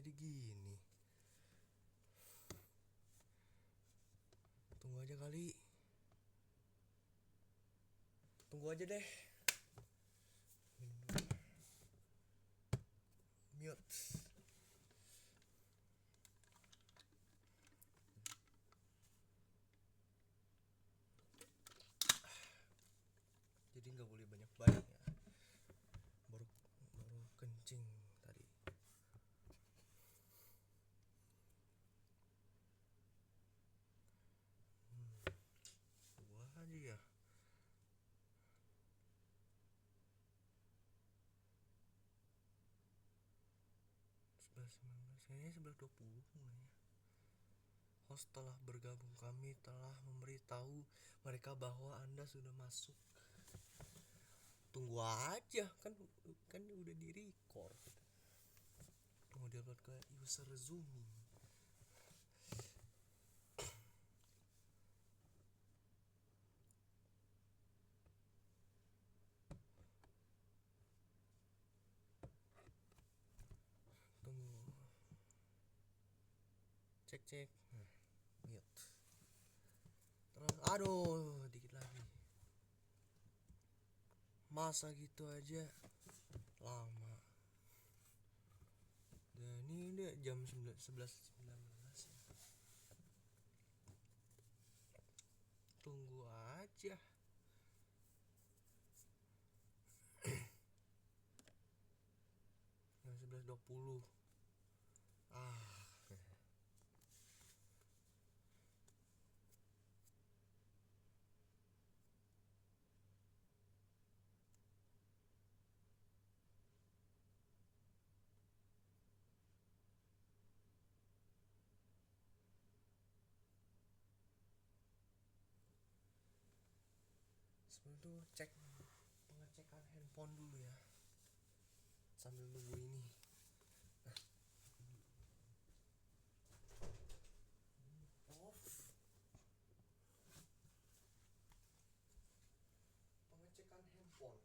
jadi gini? Tunggu aja kali. Tunggu aja deh. Mute. Jadi nggak boleh banyak-banyak ya. Baru kencing tadi. Dua aja ya. 11, 19, kayaknya 11.20 mulainya. Host telah bergabung, kami telah memberitahu mereka bahwa Anda sudah masuk. Tunggu aja, kan udah di record. Tunggu dia ke user Zoom. Tunggu. Cek. Mute. Terus aduh, dikit lagi. Masa gitu aja lama. Dan ini udah jam 11.19 ya. Tunggu aja. Jam 11.20. Sebelum itu cek pengecekan handphone dulu ya. Sambil nunggu ini. Off. Pengecekan handphone.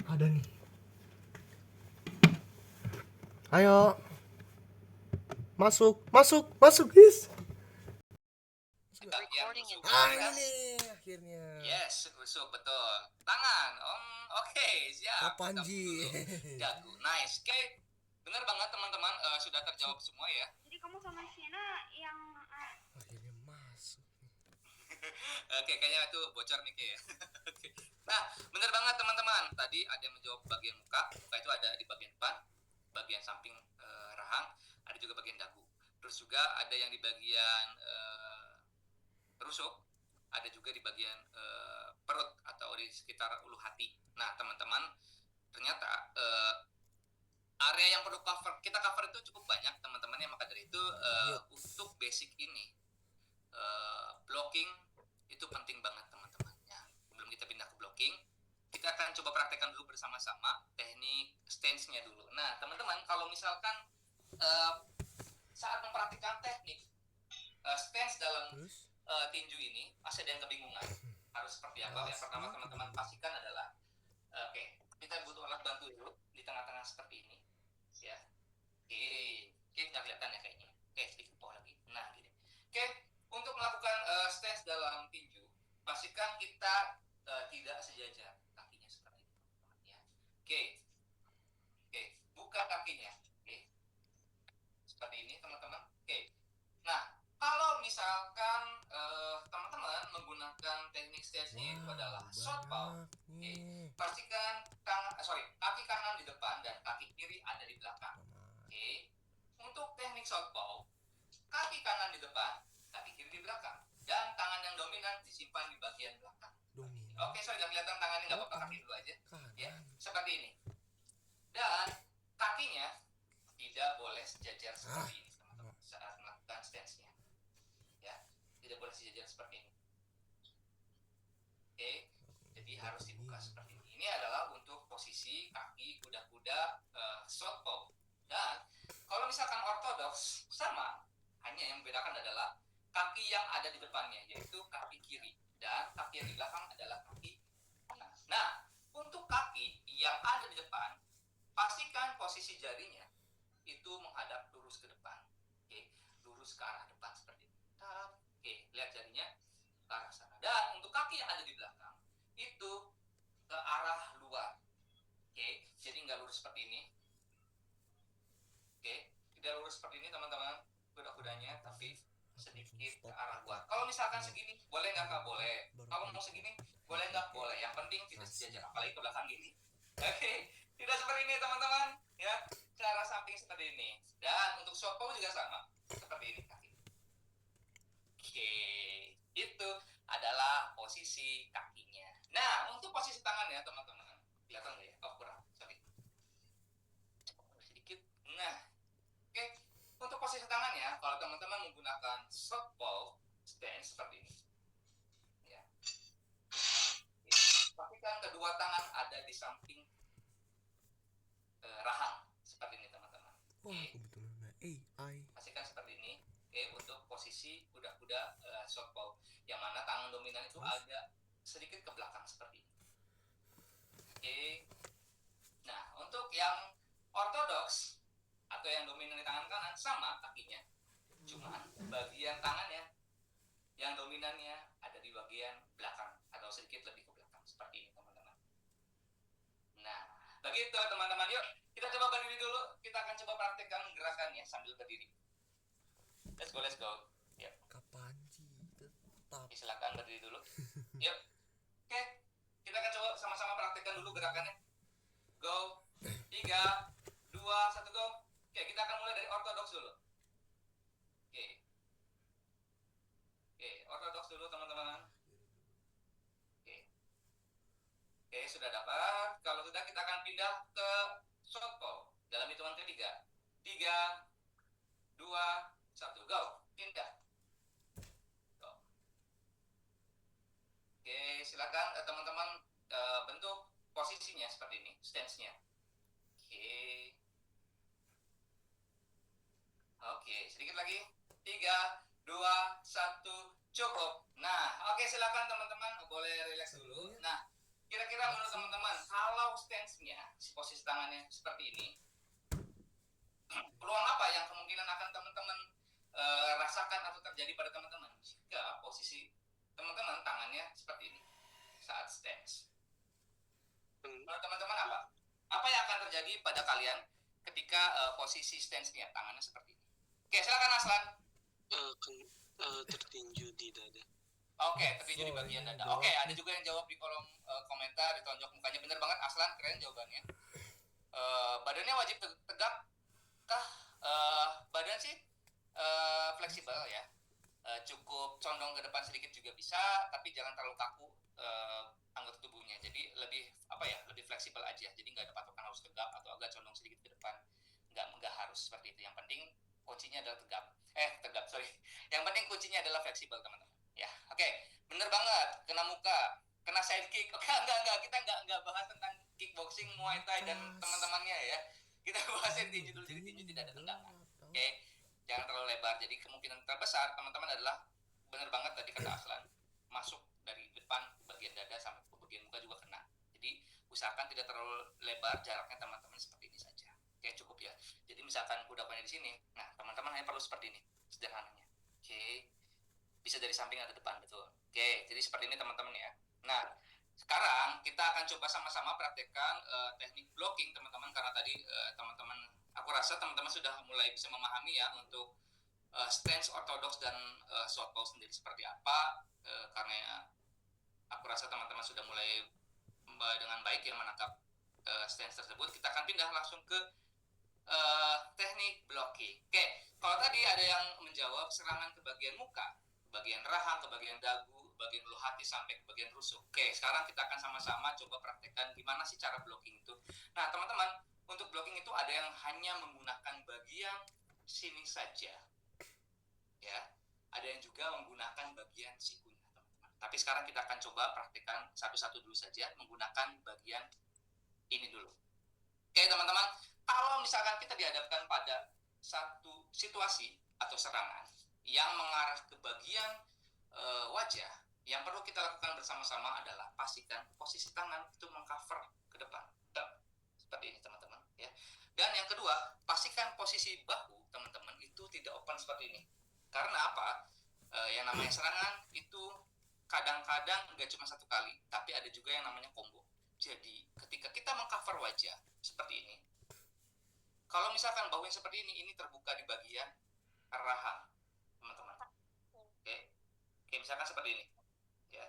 Ada nih. Ayo. Masuk guys. Ini akhirnya. Yes, rusuk betul. Tangan, oke, siap. Panji. Jago, nice. Oke, benar banget teman-teman, sudah terjawab semua ya. Jadi kamu sama Sienna yang akhirnya masuk. Oke, kayaknya itu bocor nih ya. Oke. Nah, benar banget teman-teman. Tadi ada yang menjawab bagian muka. Muka itu ada di bagian depan, bagian samping rahang, ada juga bagian dagu. Terus juga ada yang di bagian rusuk, ada juga di bagian perut atau di sekitar ulu hati. Nah, teman-teman, ternyata area yang perlu kita cover itu cukup banyak, teman-teman ya. Maka dari itu untuk basic ini blocking itu penting banget, teman-teman ya. Sebelum kita pindah ke blocking, kita akan coba praktekkan dulu bersama-sama teknik stance-nya dulu. Nah, teman-teman, kalau misalkan saat mempraktikkan teknik stance dalam tinju ini, masih ada yang kebingungan harus seperti apa. Yang pertama teman-teman pastikan adalah kita butuh alat bantu dulu di tengah-tengah seperti ini ya. Oke, nggak kelihatan ya kayaknya. Sedikit bawah lagi. Nah, gini. Untuk melakukan stance dalam tinju, pastikan kita tidak sejajar kakinya seperti ini, teman-teman ya. Buka kakinya. Seperti ini, teman-teman. Nah, kalau misalkan teman-teman menggunakan teknik stance-nya itu adalah southpaw, pastikan kaki kanan di depan dan kaki kiri ada di belakang. Untuk teknik southpaw, kaki kanan di depan, kaki kiri di belakang, dan tangan yang dominan disimpan di bagian belakang. Nggak kelihatan tangannya, nggak apa-apa, kaki dulu aja. Ya, seperti ini. Dan kakinya tidak boleh sejajar seperti ini, teman-teman, saat melakukan stance-nya. Ya, tidak boleh sejajar seperti ini. ada di depannya, yaitu kaki kiri. Dan kaki yang di belakang adalah kaki kanan. Nah, untuk kaki yang ada di depan, pastikan posisi jarinya itu menghadap lurus ke depan. Oke, lurus ke arah depan seperti ini. Oke, lihat jarinya ke arah sana. Dan untuk kaki yang ada di belakang, itu ke arah luar. Oke, jadi nggak lurus seperti ini. Oke, tidak lurus seperti ini teman-teman, kuda-kudanya, tapi sedikit ke arah luar. Kalau misalkan segini, boleh nggak kak? Boleh. Kalau mau segini, boleh nggak? Boleh. Yang penting tidak sejajar, apalagi ke belakang gini. Oke, tidak seperti ini teman-teman, ya. Ke arah samping seperti ini. Dan untuk short bow juga sama, seperti ini kaki. Oke, itu adalah posisi kakinya. Nah, untuk posisi tangannya teman-teman, kelihatan nggak ya? Oh kurang, sorry. Sedikit. Nah, oke. Untuk posisi tangannya, kalau teman-teman menggunakan short bow stance seperti ini, ya. Pastikan kedua tangan ada di samping rahang seperti ini teman-teman. Wah, kebetulan AI. Pastikan seperti ini. Oke, untuk posisi kuda-kuda short bow, yang mana tangan dominan itu agak sedikit ke belakang seperti ini. Oke. Nah, untuk yang ortodoks atau yang dominan di tangan kanan sama kakinya, cuman bagian tangannya yang dominannya ada di bagian belakang atau sedikit lebih ke belakang seperti ini teman-teman. Nah, begitu teman-teman, yuk kita coba berdiri dulu. Kita akan coba praktekkan gerakannya sambil berdiri. Let's go. Yuk. Kapan sih tetap? Silakan berdiri dulu. Yuk. Oke, kita akan coba sama-sama praktekkan dulu gerakannya. Go. 3, 2, 1, go. Oke, kita akan mulai dari ortodoks dulu. Oke, ortodoks dulu teman-teman. Oke, sudah dapat. Kalau sudah, kita akan pindah ke short bow dalam hitungan ketiga. 3, 2, 1, go. Pindah. Go. Oke, silakan teman-teman bentuk posisinya seperti ini, stance-nya. Oke, sedikit lagi. 3, 2, 1, cukup. Nah, oke, silakan teman-teman, boleh relax dulu. Nah, kira-kira menurut teman-teman, kalau stance-nya, posisi tangannya seperti ini, peluang apa yang kemungkinan akan teman-teman rasakan atau terjadi pada teman-teman jika posisi teman-teman tangannya seperti ini saat stance? Menurut teman-teman apa? Apa yang akan terjadi pada kalian ketika posisi stance-nya tangannya seperti ini? Oke, silakan Aslan. Tertinju di dada. Oke, tertinju di bagian dada. Oke, ada juga yang jawab di kolom komentar, ditonjok mukanya. Bener banget Aslan, keren jawabannya. Badannya wajib tegak kah? Badan sih fleksibel ya. Cukup condong ke depan sedikit juga bisa, tapi jangan terlalu kaku anggota tubuhnya. Jadi lebih lebih fleksibel aja. Jadi nggak ada patokan harus tegak atau agak condong sedikit ke depan. Nggak harus seperti itu. Yang penting kuncinya adalah tegak. Yang penting kuncinya adalah fleksibel teman-teman. Ya, oke. Bener banget. Kena muka, kena side kick. Oke, enggak. Kita nggak bahas tentang kickboxing, muay thai dan teman-temannya ya. Kita bahas yang tinju dulu. Jadi tinju tidak ada tendangan. Oke. Jangan terlalu lebar. Jadi kemungkinan terbesar teman-teman adalah bener banget tadi kata Aslan, masuk dari depan bagian dada sampai ke bagian muka juga kena. Jadi usahakan tidak terlalu lebar, jaraknya teman-teman seperti ini saja. Oke, cukup ya. Jadi misalkan kuda-kudanya di sini, nah teman-teman hanya perlu seperti ini, sederhananya. Oke, bisa dari samping atau depan, betul. Oke, jadi seperti ini teman-teman ya. Nah, sekarang kita akan coba sama-sama praktekkan teknik blocking teman-teman, karena tadi teman-teman, aku rasa teman-teman sudah mulai bisa memahami ya untuk stance ortodoks dan short bow sendiri seperti apa, karena aku rasa teman-teman sudah mulai dengan baik yang menangkap stance tersebut. Kita akan pindah langsung ke teknik blocking. Oke, kalau tadi ada yang menjawab serangan ke bagian muka, ke bagian rahang, ke bagian dagu, bagian ulu hati sampai ke bagian rusuk. Oke, sekarang kita akan sama-sama coba praktekkan gimana sih cara blocking itu. Nah, teman-teman, untuk blocking itu ada yang hanya menggunakan bagian sini saja. Ya, ada yang juga menggunakan bagian sikunya, teman-teman. Tapi sekarang kita akan coba praktekkan satu-satu dulu saja menggunakan bagian ini dulu. Oke, teman-teman, kalau misalkan kita dihadapkan pada satu situasi atau serangan yang mengarah ke bagian wajah, yang perlu kita lakukan bersama-sama adalah pastikan posisi tangan itu mengcover ke depan. Seperti ini teman-teman ya. Dan yang kedua, pastikan posisi bahu teman-teman itu tidak open seperti ini. Karena apa? Yang namanya serangan itu kadang-kadang nggak cuma satu kali, tapi ada juga yang namanya combo. Jadi ketika kita mengcover wajah seperti ini, kalau misalkan bahu yang seperti ini terbuka di bagian rahang, teman-teman. Oke, misalkan seperti ini, ya.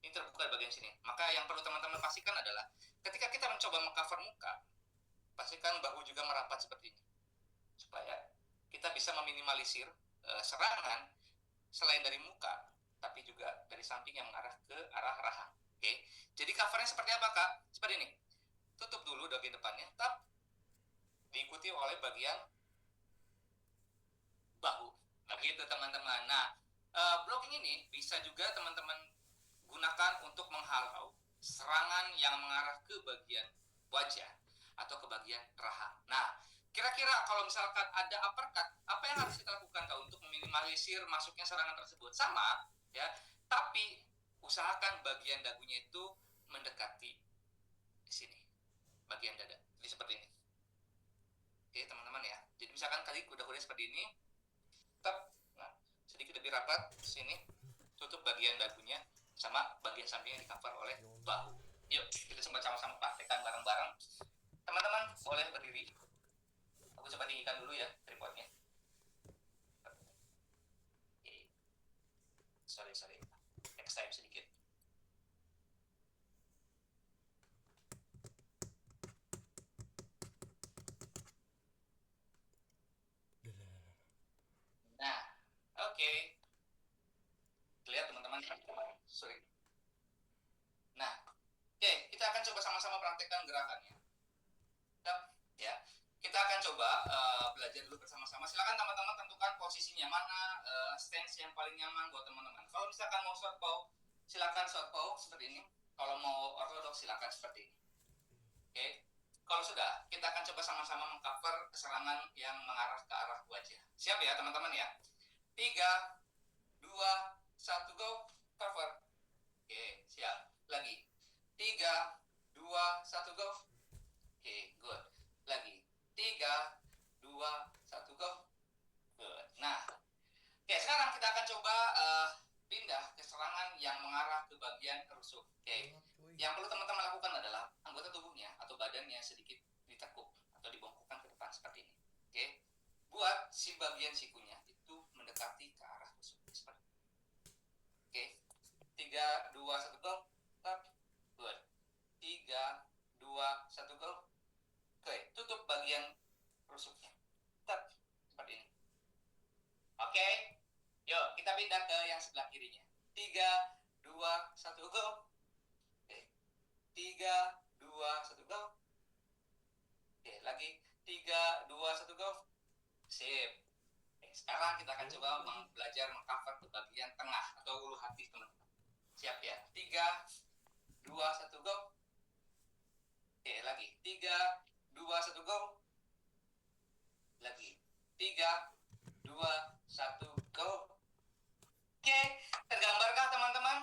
Ini terbuka di bagian sini. Maka yang perlu teman-teman pastikan adalah ketika kita mencoba mengcover muka, pastikan bahu juga merapat seperti ini, supaya kita bisa meminimalisir serangan selain dari muka, tapi juga dari samping yang mengarah ke arah rahang. Oke, jadi covernya seperti apa kak? Seperti ini. Tutup dulu bagian depannya, diikuti oleh bagian bahu. Begitu teman-teman. Nah, blocking ini bisa juga teman-teman gunakan untuk menghalau serangan yang mengarah ke bagian wajah atau ke bagian rahang. Nah, kira-kira kalau misalkan ada uppercut, apa yang harus kita lakukan kak untuk meminimalisir masuknya serangan tersebut? Sama, ya. Tapi usahakan bagian dagunya itu mendekati sini, bagian dada. Jadi seperti ini. Oke, teman-teman ya. Jadi misalkan kali kuda-kuda seperti ini, nah, sedikit lebih rapat sini, tutup bagian dagunya sama bagian sampingnya di cover oleh bahu. Yuk, kita coba sama-sama praktekkan bareng-bareng. Teman-teman boleh berdiri. Aku coba tinggikan dulu ya tripodnya. Oke. Sorry. Next time sedikit. Nah, oke. Lihat teman-teman. Sorry. Nah, oke, kita akan coba sama-sama praktekkan gerakannya. Ya, kita akan coba belajar dulu bersama-sama. Silakan teman-teman tentukan posisinya mana, stance yang paling nyaman buat teman-teman. Kalau misalkan mau southpaw, silakan southpaw seperti ini. Kalau mau orthodox, silakan seperti ini. Oke, kalau sudah, kita akan coba sama-sama mengcover serangan yang mengarah ke arah wajah. Siap ya teman-teman ya? 3, 2, 1, go, cover. Oke, siap. Lagi. 3, 2, 1, go. Oke, good. Lagi. 3, 2, 1, go. Good. Nah, oke, sekarang kita akan coba pindah ke serangan yang mengarah ke bagian rusuk. Oke, yang perlu teman-teman lakukan adalah anggota tubuhnya atau badannya sedikit ditekuk atau dibongkokkan ke depan seperti ini. Oke, buat si bagian sikunya itu mendekati ke arah rusuk seperti ini. Oke, 3, 2, 1, go. Good. 3, 2, 1, go. Oke, tutup bagian rusuknya. Seperti ini. Oke, yuk kita pindah ke yang sebelah kirinya. 3, 2, 1, go. Oke, 3, 2, 1, go. Oke, lagi. 3, 2, 1, go. Sip. Oke, sekarang kita akan coba belajar mengcover ke bagian tengah atau ulu hati teman-teman. Siap ya? 3, 2, 1, go. Oke, lagi. 3, 2, 1, go. Lagi. 3, 2, 1, go. Oke, tergambarkah teman-teman?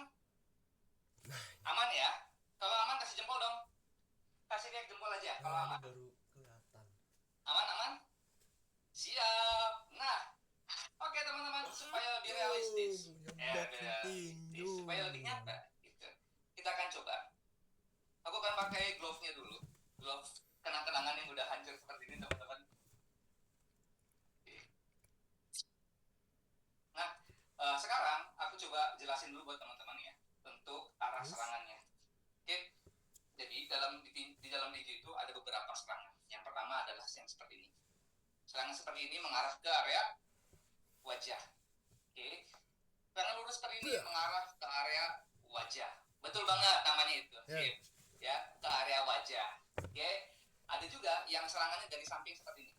Aman ya? Kalau aman kasih jempol dong. Kasih lihat jempol aja kalau aman. Baru kelihatan. Aman? Siap. Nah, oke teman-teman, supaya lebih realistis. Supaya lebih nyata gitu. Kita akan coba. Aku akan pakai glove-nya dulu. Glove kenang-kenangan yang udah hancur seperti ini teman-teman. Nah, sekarang aku coba jelasin dulu buat teman-teman ya untuk arah serangannya. Oke. Jadi di dalam diri itu ada beberapa serangan. Yang pertama adalah yang seperti ini. Serangan seperti ini mengarah ke area wajah. Oke. Serangan lurus seperti ini mengarah ke area wajah. Betul banget namanya itu. Ya, ke area wajah. Oke. Ada juga yang serangannya dari samping seperti ini.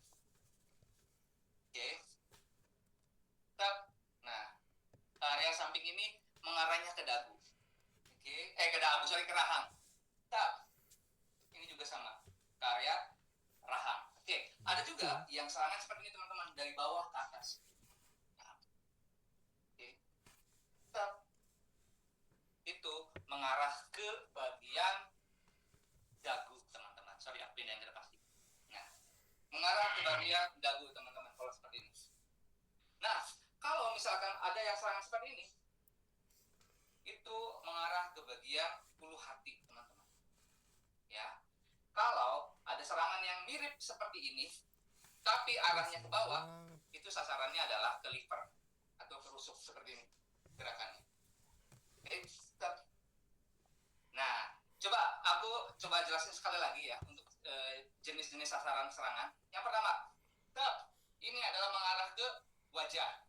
Oke. Nah, ke area samping ini mengarahnya ke dagu. Oke. Ke rahang. Ini juga sama. Ke area rahang. Oke. Ada juga yang serangan seperti ini teman-teman, dari bawah ke atas. Nah. Oke. area dagu teman-teman kalau seperti ini. Nah, kalau misalkan ada yang serangan seperti ini, itu mengarah ke bagian ulu hati teman-teman. Ya, kalau ada serangan yang mirip seperti ini, tapi arahnya ke bawah, itu sasarannya adalah ke liver atau ke rusuk seperti ini gerakannya. Oke, stop. Nah, aku coba jelasin sekali lagi ya untuk jenis-jenis sasaran serangan. Yang pertama, stop. Ini adalah mengarah ke wajah.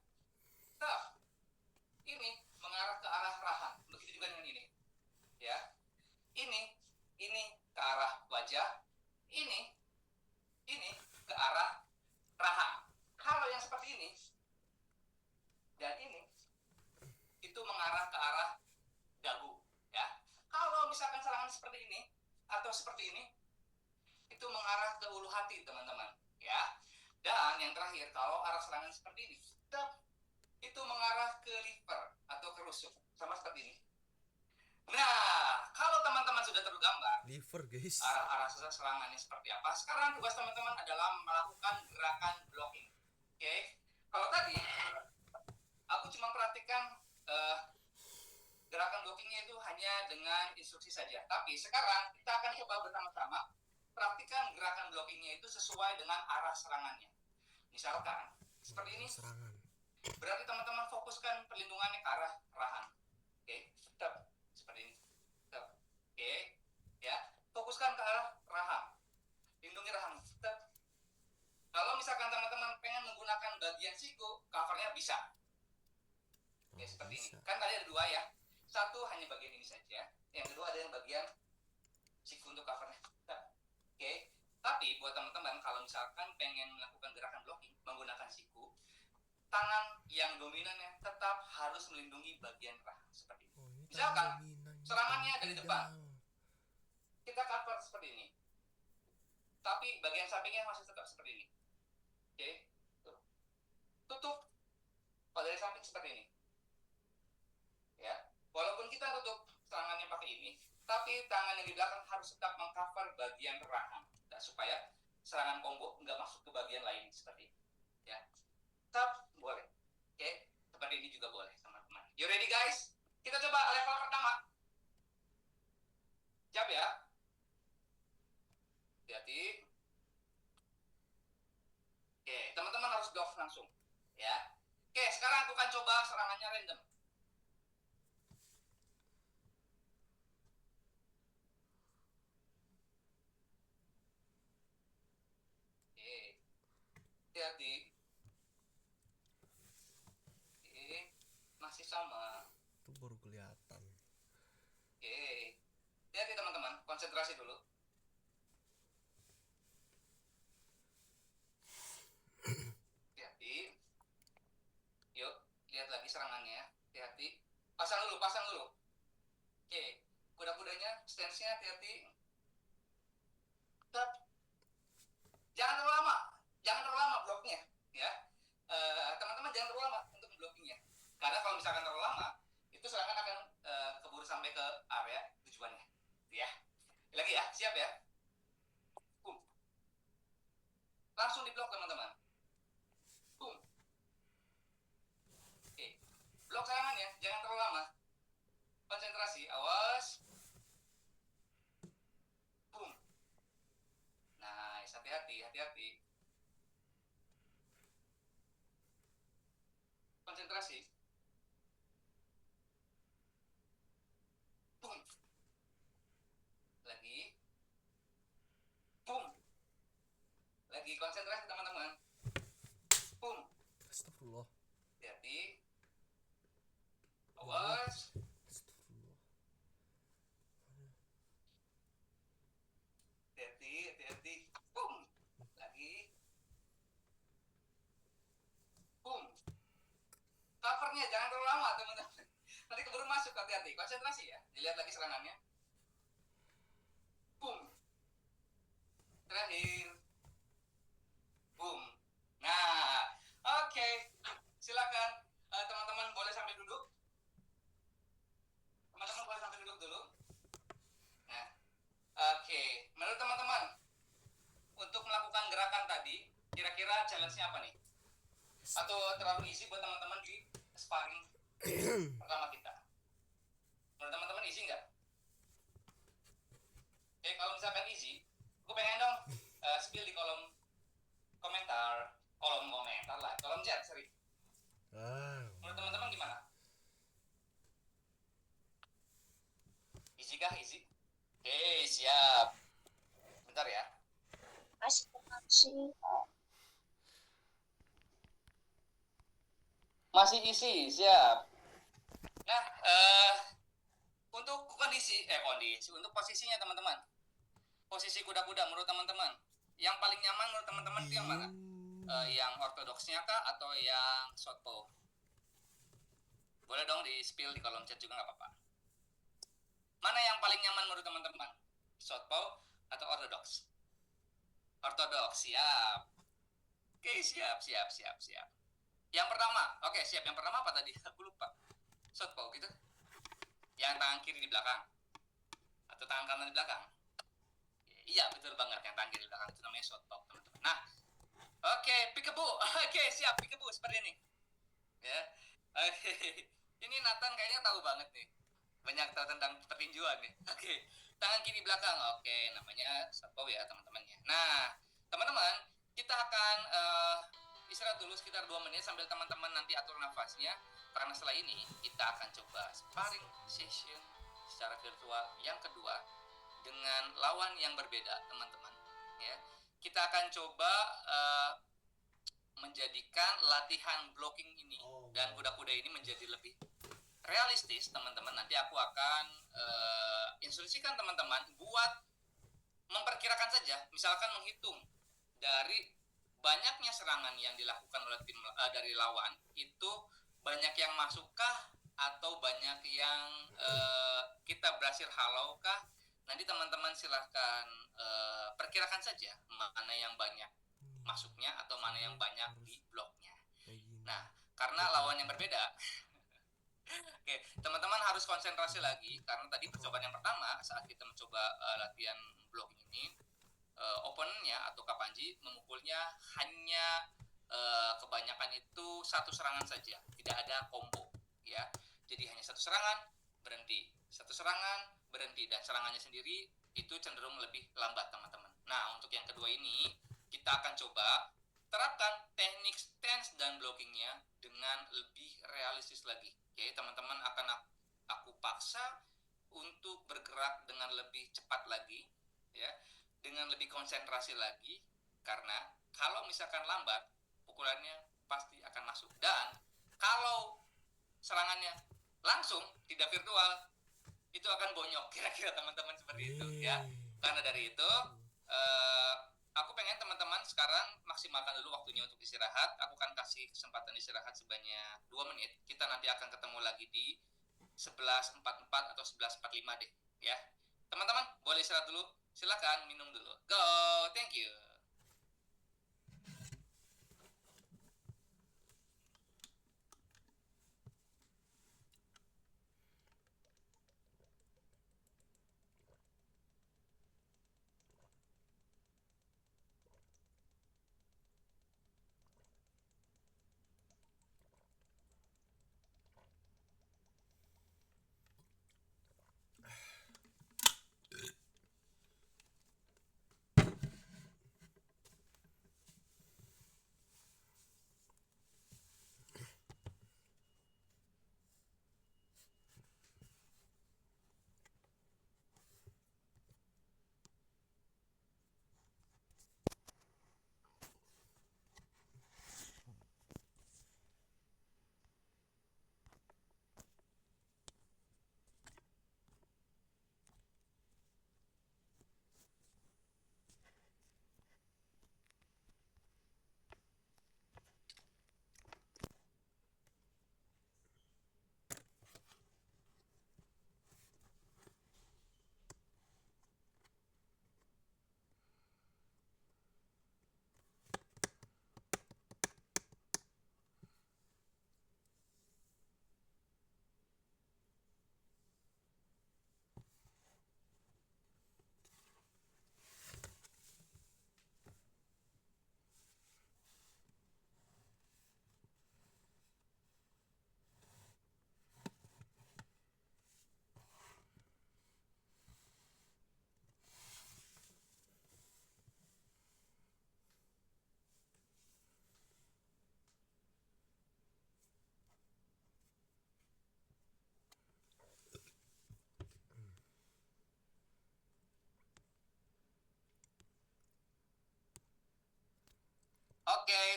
Stop. Ini mengarah ke arah rahang. Begitu juga dengan ini. Ya. Ini ke arah wajah. Ini ke arah rahang. Kalau yang seperti ini dan ini itu mengarah ke arah dagu, ya. Kalau misalkan serangan seperti ini atau seperti ini itu mengarah ke ulu hati teman-teman, ya. Dan yang terakhir, kalau arah serangan seperti ini itu mengarah ke liver atau ke rusuk, sama seperti ini. Nah, kalau teman-teman sudah tergambar liver guys, arah-arah serangannya seperti apa, sekarang tugas teman-teman adalah melakukan gerakan blocking. Oke, kalau tadi aku cuma perhatikan gerakan blockingnya itu hanya dengan instruksi saja. Tapi sekarang kita akan coba bersama-sama praktikan gerakan blockingnya itu sesuai dengan arah serangannya. Misalkan seperti ini, serangan. berarti teman-teman fokuskan perlindungannya ke arah rahang. Oke, stop. Seperti ini. Stop. Oke, ya. Fokuskan ke arah rahang. Lindungi rahang. Stop. Kalau misalkan teman-teman pengen menggunakan bagian siku, covernya bisa. Oke, seperti ini. Kan tadi ada dua ya. Satu hanya bagian ini saja. Yang kedua ada yang bagian siku untuk covernya. Oke. Tapi buat teman-teman kalau misalkan pengen melakukan gerakan blocking menggunakan siku, tangan yang dominannya tetap harus melindungi bagian rahang seperti ini. Misalkan serangannya dari depan, kita cover seperti ini, tapi bagian sampingnya masih tetap seperti ini. Oke, tutup pada dari samping seperti ini. Ya, walaupun kita tutup serangannya pakai ini, tapi tangan yang di belakang harus tetap mengcover bagian rahang, supaya serangan combo nggak masuk ke bagian lain seperti ini. Ya, tetap boleh. Oke, seperti ini juga boleh teman-teman. You ready guys? Kita coba level pertama. Siap ya? Hati-hati. Oke, teman-teman harus block langsung. Ya. Oke, sekarang aku akan coba serangannya random. Oke. Hati-hati. Oke, masih sama. Itu baru kelihatan. Oke. Hati-hati teman-teman, konsentrasi dulu. Hati-hati. Yuk, lihat lagi serangannya. Hati-hati. Pasang dulu. Oke, kuda-kudanya, stance-nya hati-hati. Stop. Jangan terlalu lama bloknya, ya. Teman-teman jangan terlalu lama untuk blokingnya. Karena kalau misalkan terlalu lama, itu serangan akan keburu sampai ke area tujuannya, ya. Lagi ya, siap ya. Langsung diblok teman-teman. Oke, blok serangannya, jangan terlalu lama. Konsentrasi, awas. Nice, hati-hati. Konsentrasi. Lagi konsentrasi teman-teman. Astagfirullah. Hati-hati. Awas. Astagfirullah. Hati-hati. Lagi. Covernya jangan terlalu lama teman-teman. Nanti keburu masuk, hati-hati. Konsentrasi ya. Dilihat lagi serangannya. Terakhir. Nah, oke. Silakan teman-teman boleh sampai duduk. Teman-teman boleh sampai duduk dulu. Nah, oke. Menurut teman-teman, untuk melakukan gerakan tadi, kira-kira challenge-nya apa nih? Atau terlalu easy buat teman-teman di sparring pertama kita? Menurut teman-teman easy nggak? Oke, kalau misalkan easy, gue pengen dong spill di kolom komentar lah, kolom chat, sorry. Menurut teman-teman gimana? Easy kah? Easy? Oke, siap. Bentar ya. Masih easy, siap. Nah, untuk kondisi, untuk posisinya teman-teman. Posisi kuda-kuda menurut teman-teman. Yang paling nyaman menurut teman-teman itu yang mana? Yang ortodoksnya kah atau yang southpaw? Boleh dong di spill di kolom chat juga nggak apa-apa. Mana yang paling nyaman menurut teman-teman? Southpaw atau ortodoks? Ortodoks, siap. Oke, siap. Yang pertama, oke siap. Yang pertama apa tadi? Aku lupa. Southpaw gitu. Yang tangan kiri di belakang atau tangan kanan di belakang? Iya, betul banget. Yang tangan kiri di belakang itu namanya southpaw, teman-teman. Nah, oke, peekaboo. Oke, siap, peekaboo seperti ini. Ya. Oke. Ini Nathan kayaknya tahu banget nih. Banyak tahu tentang petinjuan nih. Oke. Tangan kiri belakang. Oke, namanya southpaw ya, teman-temannya. Nah, teman-teman, kita akan istirahat dulu sekitar 2 menit sambil teman-teman nanti atur nafasnya. Karena setelah ini kita akan coba sparring session secara virtual yang kedua dengan lawan yang berbeda, teman-teman. Ya, kita akan coba menjadikan latihan blocking ini dan kuda-kuda ini menjadi lebih realistis, teman-teman. Nanti aku akan instruksikan teman-teman buat memperkirakan saja, misalkan menghitung dari banyaknya serangan yang dilakukan oleh tim dari lawan itu banyak yang masukkah atau banyak yang kita berhasil halaukah. Nanti teman-teman silahkan perkirakan saja mana yang banyak masuknya atau mana yang banyak di bloknya. Nah, karena lawan yang berbeda. Oke, teman-teman harus konsentrasi lagi karena tadi percobaan yang pertama saat kita mencoba latihan blocking ini, opponentnya atau Kak Panji memukulnya hanya kebanyakan itu satu serangan saja, tidak ada combo, ya. Jadi hanya satu serangan berhenti, satu serangan berhenti, dan serangannya sendiri itu cenderung lebih lambat, teman-teman. Nah, untuk yang kedua ini kita akan coba terapkan teknik stance dan blockingnya dengan lebih realistis lagi. Oke, teman-teman akan aku paksa untuk bergerak dengan lebih cepat lagi, ya, dengan lebih konsentrasi lagi, karena kalau misalkan lambat, pukulannya pasti akan masuk. Dan kalau serangannya langsung, tidak virtual, itu akan bonyok, kira-kira teman-teman seperti itu, ya. Karena dari itu, aku pengen teman-teman sekarang maksimalkan dulu waktunya untuk istirahat. Aku akan kasih kesempatan istirahat sebanyak 2 menit. Kita nanti akan ketemu lagi di 11.44 atau 11.45 deh, ya. Teman-teman, boleh istirahat dulu. Silakan minum dulu. Go, thank you.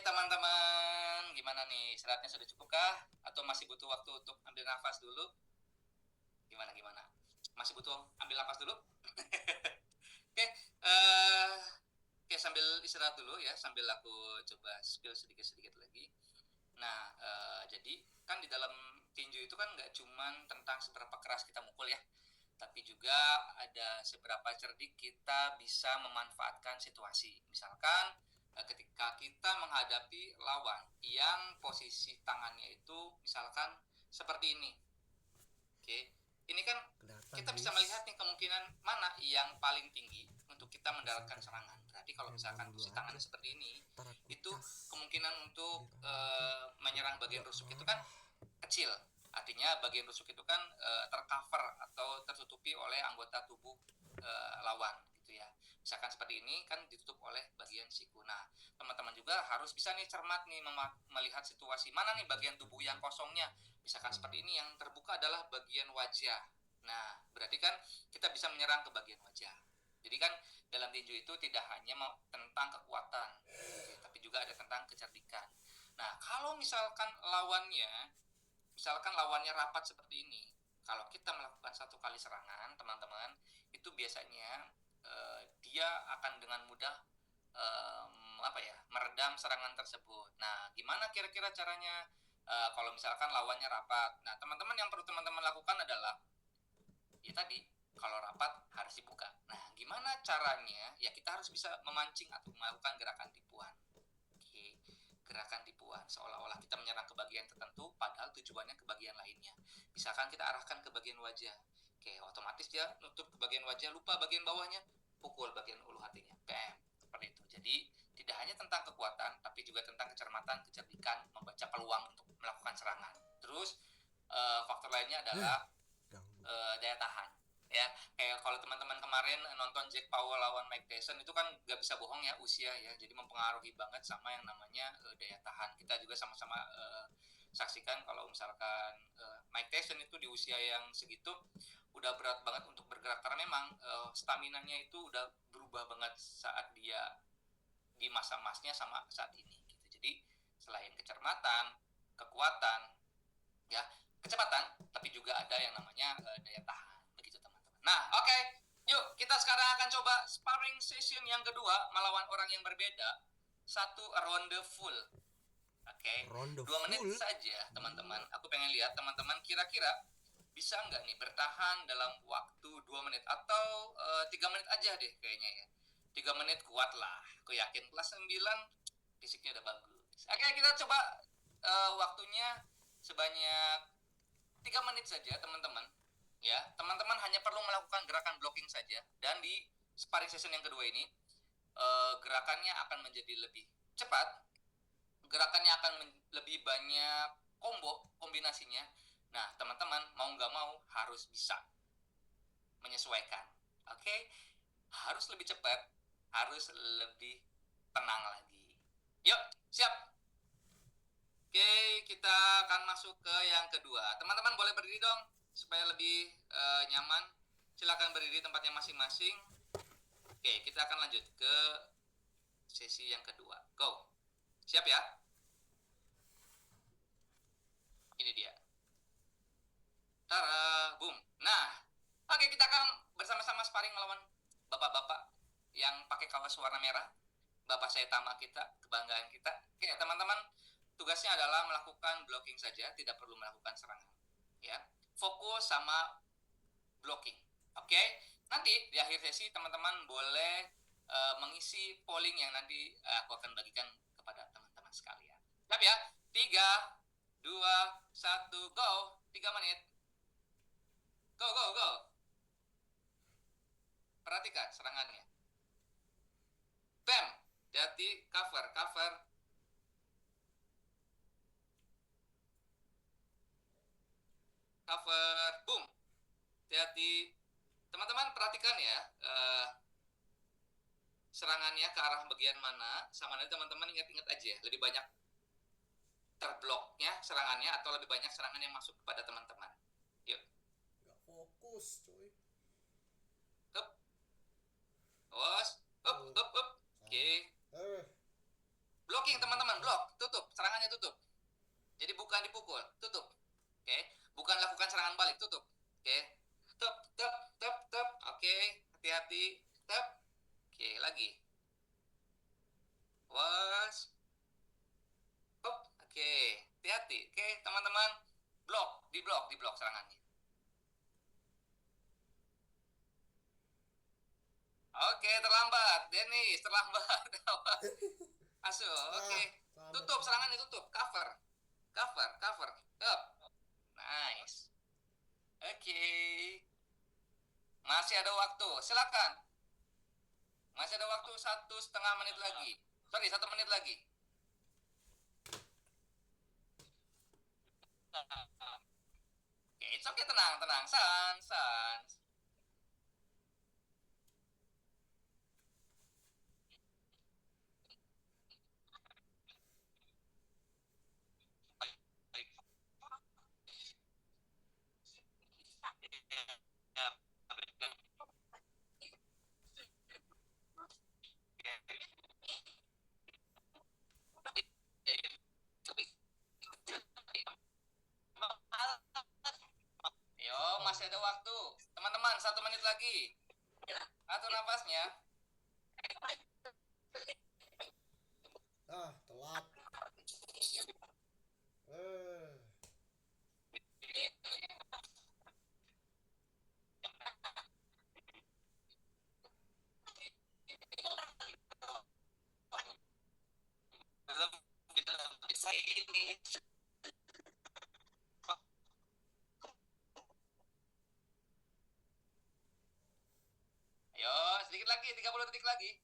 teman-teman, gimana nih? Istirahatnya sudah cukupkah? Atau masih butuh waktu untuk ambil nafas dulu? Gimana? Masih butuh ambil nafas dulu? Oke, oke, sambil istirahat dulu ya, sambil aku coba spill sedikit-sedikit lagi. Nah, jadi kan di dalam tinju itu kan nggak cuman tentang seberapa keras kita mukul ya, tapi juga ada seberapa cerdik kita bisa memanfaatkan situasi. Misalkan ketika kita menghadapi lawan yang posisi tangannya itu misalkan seperti ini. Oke, ini kan Kelihatan, kita bisa guys. melihat nih kemungkinan mana yang paling tinggi untuk kita mendapatkan serangan. Berarti kalau misalkan Handphone posisi dulu tangannya aja. seperti ini, Ntar aku itu cas. kemungkinan untuk Biar menyerang bagian nggak rusuk itu kan marah. kecil. Artinya bagian rusuk itu kan tercover atau tertutupi oleh anggota tubuh lawan gitu ya. Misalkan seperti ini kan ditutup oleh bagian siku. Nah, teman-teman juga harus bisa nih cermat nih melihat situasi mana nih bagian tubuh yang kosongnya. Misalkan seperti ini yang terbuka adalah bagian wajah. Nah, berarti kan kita bisa menyerang ke bagian wajah. Jadi kan dalam tinju itu tidak hanya tentang kekuatan, tapi juga ada tentang kecerdikan. Nah, kalau misalkan lawannya rapat seperti ini, kalau kita melakukan satu kali serangan, teman-teman, itu biasanya dia akan dengan mudah meredam serangan tersebut. Nah, gimana kira-kira caranya kalau misalkan lawannya rapat? Nah, teman-teman yang perlu teman-teman lakukan adalah ya tadi, kalau rapat harus dibuka. Nah, gimana caranya? Ya kita harus bisa memancing atau melakukan gerakan tipuan. Oke, gerakan tipuan seolah-olah kita menyerang ke bagian tertentu padahal tujuannya ke bagian lainnya. Misalkan kita arahkan ke bagian wajah. Oke, otomatis dia nutup ke bagian wajah, lupa bagian bawahnya, pukul bagian ulu hatinya. Bam, seperti itu. Jadi tidak hanya tentang kekuatan, tapi juga tentang kecermatan, kecerdikan, membaca peluang untuk melakukan serangan. Terus faktor lainnya adalah daya tahan. Ya, kayak kalau teman-teman kemarin nonton Jack Paul lawan Mike Tyson itu kan gak bisa bohong ya usia ya, jadi mempengaruhi banget sama yang namanya daya tahan. Kita juga sama-sama saksikan kalau misalkan Mike Tyson itu di usia yang segitu udah berat banget untuk bergerak karena memang staminanya itu udah berubah banget saat dia di masa emasnya sama saat ini gitu. Jadi selain kecermatan, kekuatan, ya kecepatan, tapi juga ada yang namanya daya tahan. Begitu teman-teman. Nah, oke. Yuk, kita sekarang akan coba sparring session yang kedua melawan orang yang berbeda. 1 ronde full. Oke. 2 menit saja, teman-teman. Aku pengen lihat teman-teman kira-kira bisa nggak nih bertahan dalam waktu 2 menit atau 3 menit aja deh kayaknya ya. 3 menit kuat lah. Aku yakin kelas 9 fisiknya udah bagus. Oke, kita coba waktunya sebanyak 3 menit saja, teman-teman. Ya, teman-teman hanya perlu melakukan gerakan blocking saja. Dan di sparring session yang kedua ini, gerakannya akan menjadi lebih cepat. Gerakannya akan lebih banyak kombinasinya. Nah, teman-teman mau nggak mau harus bisa menyesuaikan. Oke? Harus lebih cepat, harus lebih tenang lagi. Yuk, siap? Oke, kita akan masuk ke yang kedua. Teman-teman boleh berdiri dong supaya lebih nyaman. Silakan berdiri tempatnya masing-masing. Oke, kita akan lanjut ke sesi yang kedua. Go. Siap ya? Ini dia. Tara, boom. Nah, oke, kita akan bersama-sama sparring melawan bapak-bapak yang pakai kaos warna merah. Bapak Saitama kita, kebanggaan kita. Oke, teman-teman, tugasnya adalah melakukan blocking saja, tidak perlu melakukan serangan. Ya, fokus sama blocking. Oke, nanti di akhir sesi teman-teman boleh mengisi polling yang nanti aku akan bagikan kepada teman-teman sekalian. Siap ya? 3, 2, 1, go. 3 menit. Go, go, go. Perhatikan serangannya. Bam. Jadi cover. Cover, boom. Jadi teman-teman perhatikan ya, serangannya ke arah bagian mana, sama nanti teman-teman ingat-ingat aja, lebih banyak terbloknya serangannya atau lebih banyak serangan yang masuk kepada teman-teman. Yuk. Gak fokus, coy. Up. Up. Oke. Blocking teman-teman, blok, tutup, serangannya tutup. Jadi bukan dipukul, tutup. Oke, bukan lakukan serangan balik, tutup. Oke. Tep, tep, tep, tep. Oke, hati-hati. Tep. Oke, lagi. Was. Hop. Oke, hati-hati. Oke, teman-teman. Blok, di blok serangannya. Oke, terlambat. Dennis, terlambat. Masuk. Oke. Tutup serangannya, tutup. Cover. Cover, cover. Up. Nice. Oke. Masih ada waktu. Silakan. Masih ada waktu 1,5 menit lagi. Sorry, 1 menit lagi. Oke, it's okay, tenang, tenang. Sans. Yo, masih ada waktu. Teman-teman, 1 menit lagi. Atur nafasnya. Telat. Belum bisa ini. Ayo, sedikit lagi, 30 detik lagi.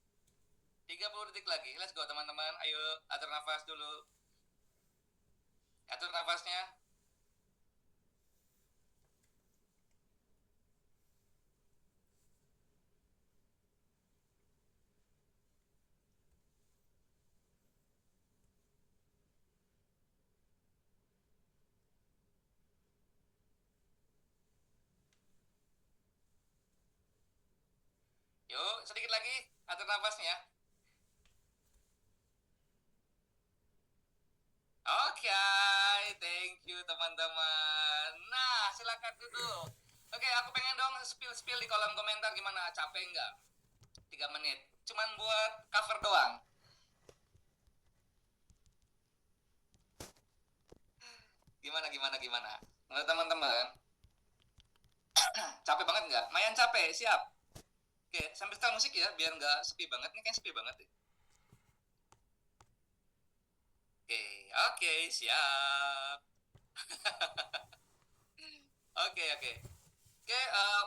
30 detik lagi. Let's go teman-teman. Ayo, atur nafas dulu. Atur nafasnya. Yuk, sedikit lagi. Atur nafasnya. Oke, thank you teman-teman. Nah, silakan duduk. Oke, aku pengen dong spill di kolom komentar gimana, capek nggak? 3 menit. Cuman buat cover doang. Gimana? Menurut teman-teman, capek banget nggak? Mayan capek, siap. Oke, sambil setel musik ya, biar nggak sepi banget. Ini kayak sepi banget deh. Oke, siap. Oke.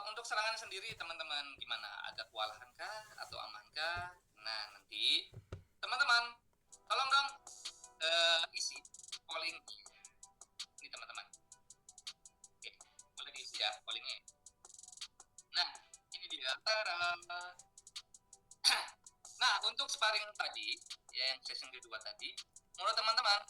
Untuk serangan sendiri teman-teman gimana? Agak kewalahan kah atau amankah? Nah, nanti teman-teman tolong dong isi polling ini teman-teman. Oke, boleh diisi ya pollingnya. Nah, ini dia. Nah, untuk sparring tadi, ya yang session kedua tadi, menurut teman-teman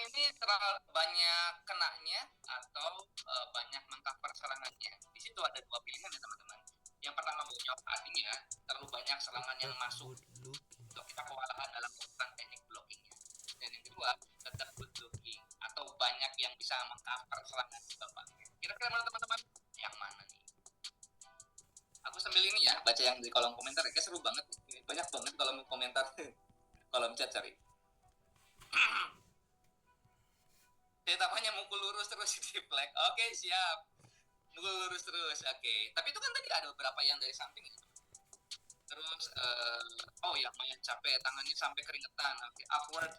ini terlalu banyak kenanya atau banyak mengcover serangannya. Di situ ada 2 pilihan ya teman-teman. Yang pertama bonyok, artinya terlalu banyak serangan yang masuk untuk kita kewalahan dalam melakukan teknik blockingnya. Dan yang kedua, tetap good looking atau banyak yang bisa mengcover serangan si bapaknya. Kira-kira menurut teman-teman yang mana nih? Aku sambil ini ya, baca yang di kolom komentar ya, kayak seru banget. Banyak banget kolom komentar, kolom chat cari. Tamanya mukul lurus terus di flag. Oke, siap. Mukul lurus terus. Oke. Tapi itu kan tadi ada beberapa yang dari samping ya. Terus oh ya, lumayan capek, tangannya sampai keringetan. Oke, awkward.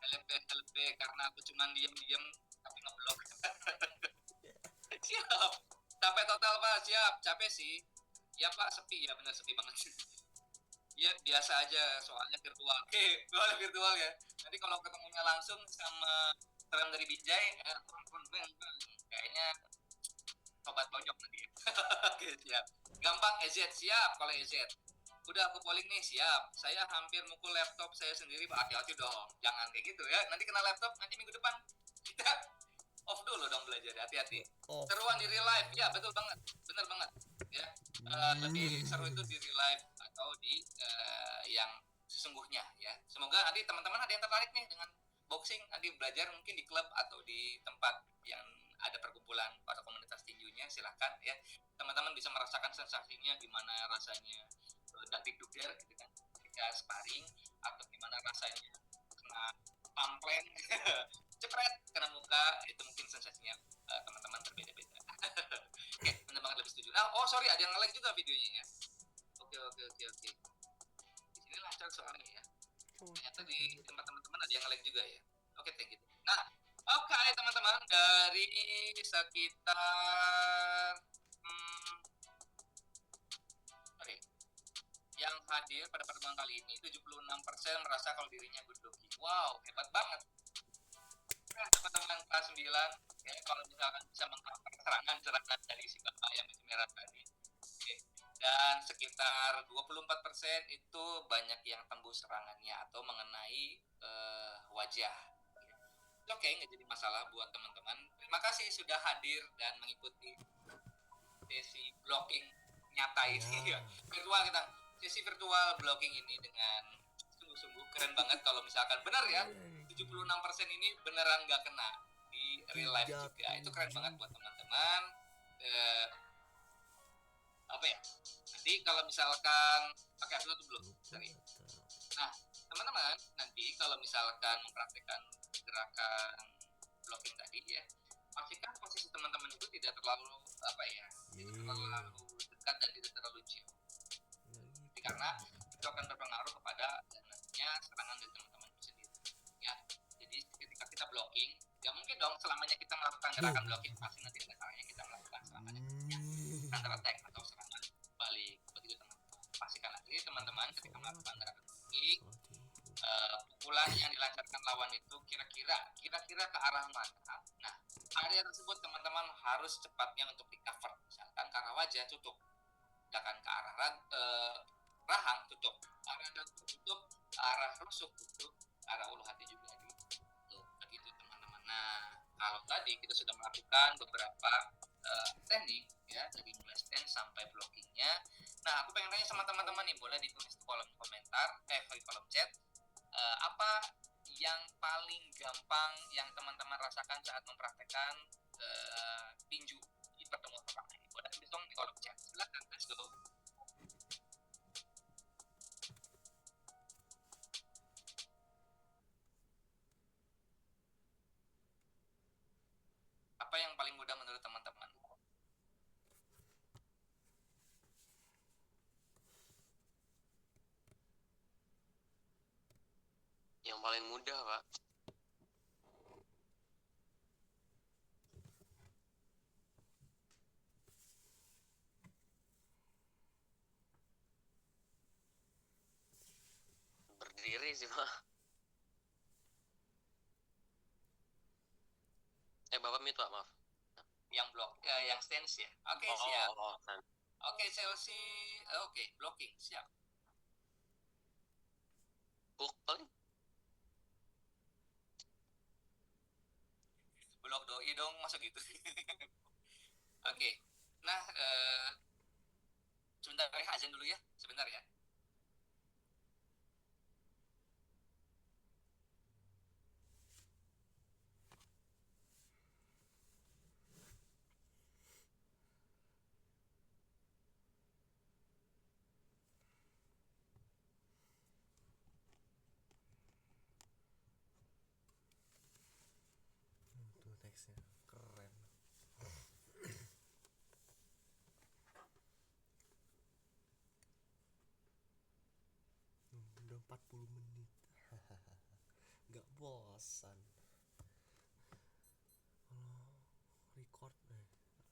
LB karena aku cuman diam-diam tapi ngeblok. Siap. Capek total, Pak. Siap. Capek sih. Ya, Pak, sepi ya, benar sepi banget. Ya, biasa aja soalnya virtual. Oke, soalnya virtual ya. Nanti kalau ketemunya langsung sama tren dari Bijay, kayaknya sobat bonyok nanti. Oke, siap. Gampang EZ, siap kalau EZ. Udah aku polling nih, siap. Saya hampir mukul laptop saya sendiri, hati-hati dong. Jangan kayak gitu ya. Nanti kena laptop, nanti minggu depan kita off dulu dong belajar, hati-hati. Seruan di real life, ya betul banget, bener banget. Ya, lebih seru itu di real life atau di yang sesungguhnya ya. Semoga nanti teman-teman ada yang tertarik nih dengan boxing, nanti belajar mungkin di klub atau di tempat yang ada perkumpulan atau komunitas tinjunya, silahkan ya. Teman-teman bisa merasakan sensasinya gimana rasanya datik duder gitu kan ketika sparring, atau gimana rasanya kena pamplen cepret kena muka, itu mungkin sensasinya teman-teman berbeda-beda. Oke, benar banget, lebih setuju. Oh sorry, ada yang nge-like juga videonya ya. Oke. Di sini lancar soalnya ya. Ternyata di tempat teman-teman ada yang nge-like juga ya. Oke, thank you. Nah, oke teman-teman, dari sekitar yang hadir pada pertemuan kali ini, 76% merasa kalau dirinya good looking. Wow, hebat banget. Nah, teman-teman kelas 9, ya, kalau misalkan bisa mengcover serangan-serangan dari si bapak yang baju merah tadi. Oke. Dan sekitar 24% itu banyak yang tembus serangannya atau mengenai wajah. Oke, nggak jadi masalah buat teman-teman. Terima kasih sudah hadir dan mengikuti sesi blocking nyata ini. Virtual kita. Sesi virtual blocking ini dengan sungguh-sungguh keren banget. Kalau misalkan benar ya, 76% ini beneran nggak kena di real life juga. Itu keren banget buat teman-teman. Apa ya? Nanti kalau misalkan pakai dulu tuh belum. Sorry. Nah, teman-teman, nanti kalau misalkan mempraktikkan gerakan blocking tadi ya, pastikan posisi teman-teman itu tidak terlalu tidak terlalu dekat dan tidak terlalu jauh. Karena itu akan berpengaruh kepada nantinya serangan dari teman-teman itu sendiri. Ya, jadi ketika kita blocking, ya mungkin dong selamanya kita melakukan gerakan blocking, pasti nanti ada kalanya kita melakukan selamanya counter attack atau serangan balik. Begitu teman-teman. Pastikan lagi teman-teman ketika melakukan gerakan blocking, pukulan yang dilancarkan lawan itu kira-kira ke arah mana. Nah, area tersebut teman-teman harus cepatnya untuk di cover. Misalkan ke arah wajah, tutup. Sedangkan ke arah rahang, tutup. Arah dada, tutup. Arah rusuk, tutup. Arah ulu hati juga ditutup. Begitu teman-teman. Nah, kalau tadi kita sudah melakukan beberapa teknik ya, dari mulai stand sampai blockingnya. Nah, aku pengen tanya sama teman-teman nih, boleh ditulis di kolom komentar, di kolom chat, apa yang paling gampang yang teman-teman rasakan saat mempraktekkan tinju di pertemuan pertama ini? Boleh tulis dong di kolom chat. Silakan, let's go. Apa yang paling mudah menurut teman-teman? Yang paling mudah, Pak. Berdiri sih, Pak. Bapak mute, Pak, maaf. Yang yang stance ya. Oke, siap. Oke, Chelsea. Oke, blocking, siap. Hook paling. Blok doi dong, masa gitu. Oke. Nah, sebentar ya, azan dulu ya. Sebentar ya. Tuh teksnya keren. Udah 40 menit. Gak bosan. Record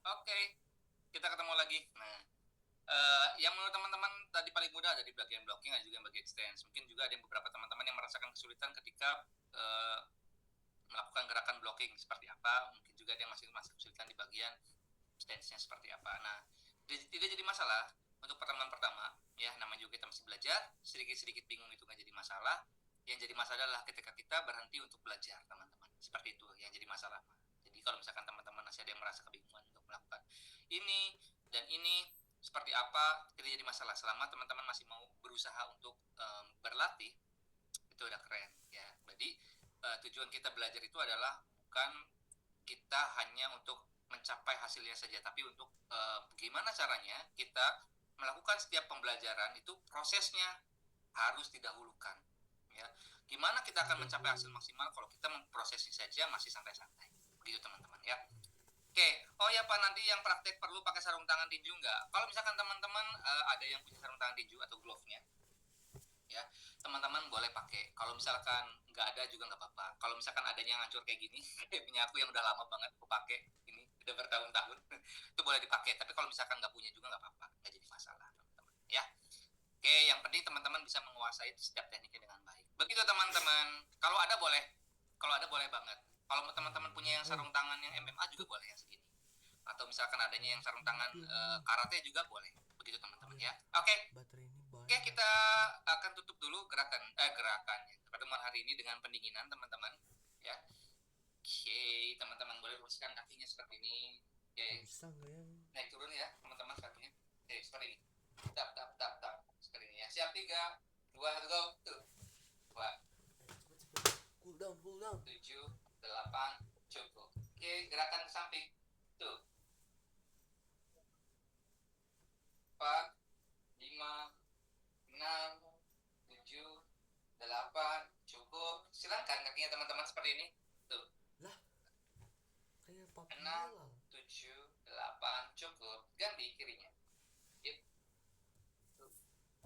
Oke. Kita ketemu lagi. Nah, yang menurut teman-teman tadi paling mudah ada di bagian blocking, ada juga yang bagian stance. Mungkin juga ada beberapa teman-teman yang merasakan kesulitan ketika melakukan gerakan blocking seperti apa. Mungkin juga ada yang masih kesulitan di bagian stance-nya seperti apa. Nah, tidak jadi masalah untuk pertemuan pertama. Ya, namanya juga kita masih belajar. Sedikit-sedikit bingung itu nggak jadi masalah. Yang jadi masalah adalah ketika kita berhenti untuk belajar, teman-teman. Seperti itu yang jadi masalah. Jadi kalau misalkan teman-teman masih ada yang merasa kebingungan untuk melakukan ini dan ini, seperti apa tidak jadi masalah selama teman-teman masih mau berusaha untuk berlatih, itu udah keren ya. Jadi tujuan kita belajar itu adalah bukan kita hanya untuk mencapai hasilnya saja, tapi untuk gimana caranya kita melakukan setiap pembelajaran itu prosesnya harus didahulukan ya. Gimana kita akan mencapai hasil maksimal kalau kita memprosesnya saja masih santai-santai, begitu teman-teman ya. Oke, oh ya Pak, nanti yang praktek perlu pakai sarung tangan tinju nggak? Kalau misalkan teman-teman ada yang punya sarung tangan tinju atau glove-nya, ya teman-teman boleh pakai. Kalau misalkan nggak ada juga nggak apa-apa. Kalau misalkan adanya yang hancur kayak gini, kayak punya aku yang udah lama banget aku pakai, ini udah bertahun-tahun, itu boleh dipakai. Tapi kalau misalkan nggak punya juga nggak apa-apa, nggak jadi masalah teman-teman. Ya, oke, yang penting teman-teman bisa menguasai setiap tekniknya dengan baik. Begitu teman-teman. Kalau ada boleh banget. Kalau teman-teman punya yang sarung tangan yang MMA juga boleh yang segini. Atau misalkan adanya yang sarung tangan karate juga boleh. Begitu teman-teman ya. Oke. Baterai ini banyak. Oke, kita akan tutup dulu gerakannya pertemuan hari ini dengan pendinginan teman-teman ya. Oke, teman-teman boleh luruskan kakinya seperti ini. Oke. Bisa nggak ya? Naik turun ya teman-teman kakinya. Oke, seperti ini. Tap tap tap tap seperti ini ya. Siap 3, 2, 1 go. Tuh. 2, Cool down, cool down. 7, 8 cukup. Oke, gerakan ke samping. Tuh. 4, 5, 6, 7, 8 cukup. Silakan kakinya teman-teman seperti ini. Tuh. Kayak papi 6, Bilal. 7, 8 cukup. Ganti kirinya. Yep.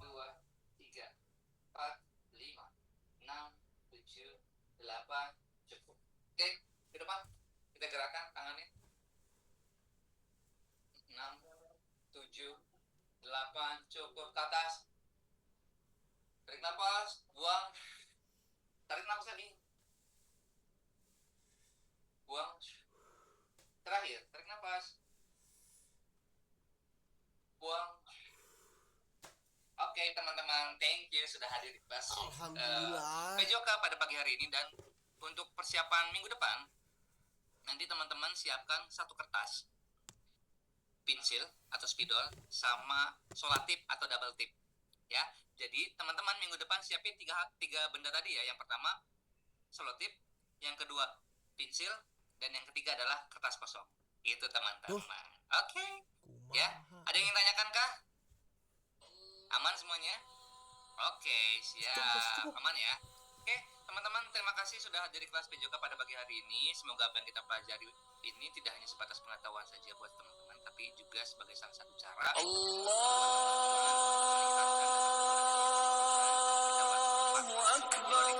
2, 3, 4, 5, 6, 7, 8 cukup. Oke, ke depan kita gerakan tangannya. 6, 7, 8 cukup, ke atas. Tarik nafas, buang. Tarik nafas lagi. Buang. Terakhir, tarik nafas. Buang. Oke, teman-teman, thank you sudah hadir di kelas Alhamdulillah. PJOK pada pagi hari ini. Dan untuk persiapan minggu depan, nanti teman-teman siapkan satu kertas, pensil atau spidol, sama solatip atau double tip ya. Jadi teman-teman minggu depan siapin tiga benda tadi ya. Yang pertama selotip, yang kedua pensil, dan yang ketiga adalah kertas kosong. Itu teman-teman. Oke. Ya, ada yang ingin tanyakan kah? Aman semuanya? Oke, siap. Aman ya. Oke, teman-teman, terima kasih sudah hadir di kelas PJOK pada pagi hari ini. Semoga apa yang kita pelajari ini tidak hanya sebatas pengetahuan saja buat teman-teman, tapi juga sebagai salah satu cara Allahu Akbar,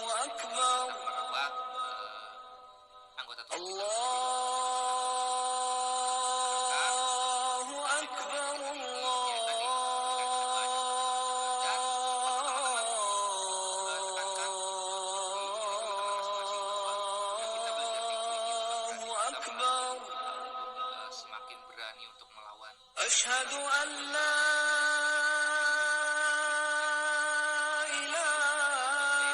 Allahu Akbar, anggota tubuh kita. Allahu Akbar, Allahu Akbar. Semakin berani untuk melawan. Asyhadu an la ilaha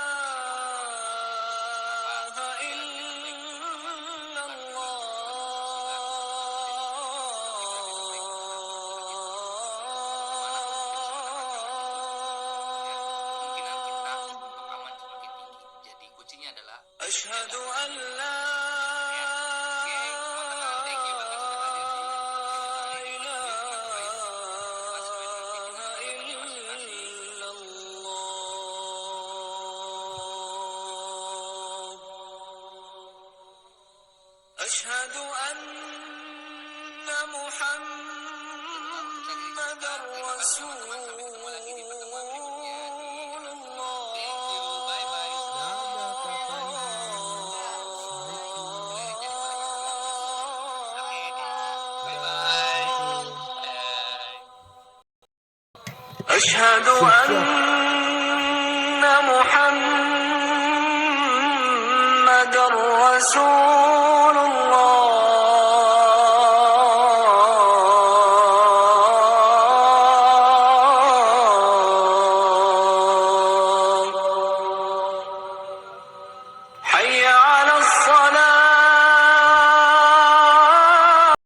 Kemungkinan kita illallah. untuk aman semakin tinggi. Jadi kuncinya adalah Asyhadu an la أشهد أن محمدا رسول Dadah kakaknya. الله. Assalamualaikum. أشهد أن محمدا رسول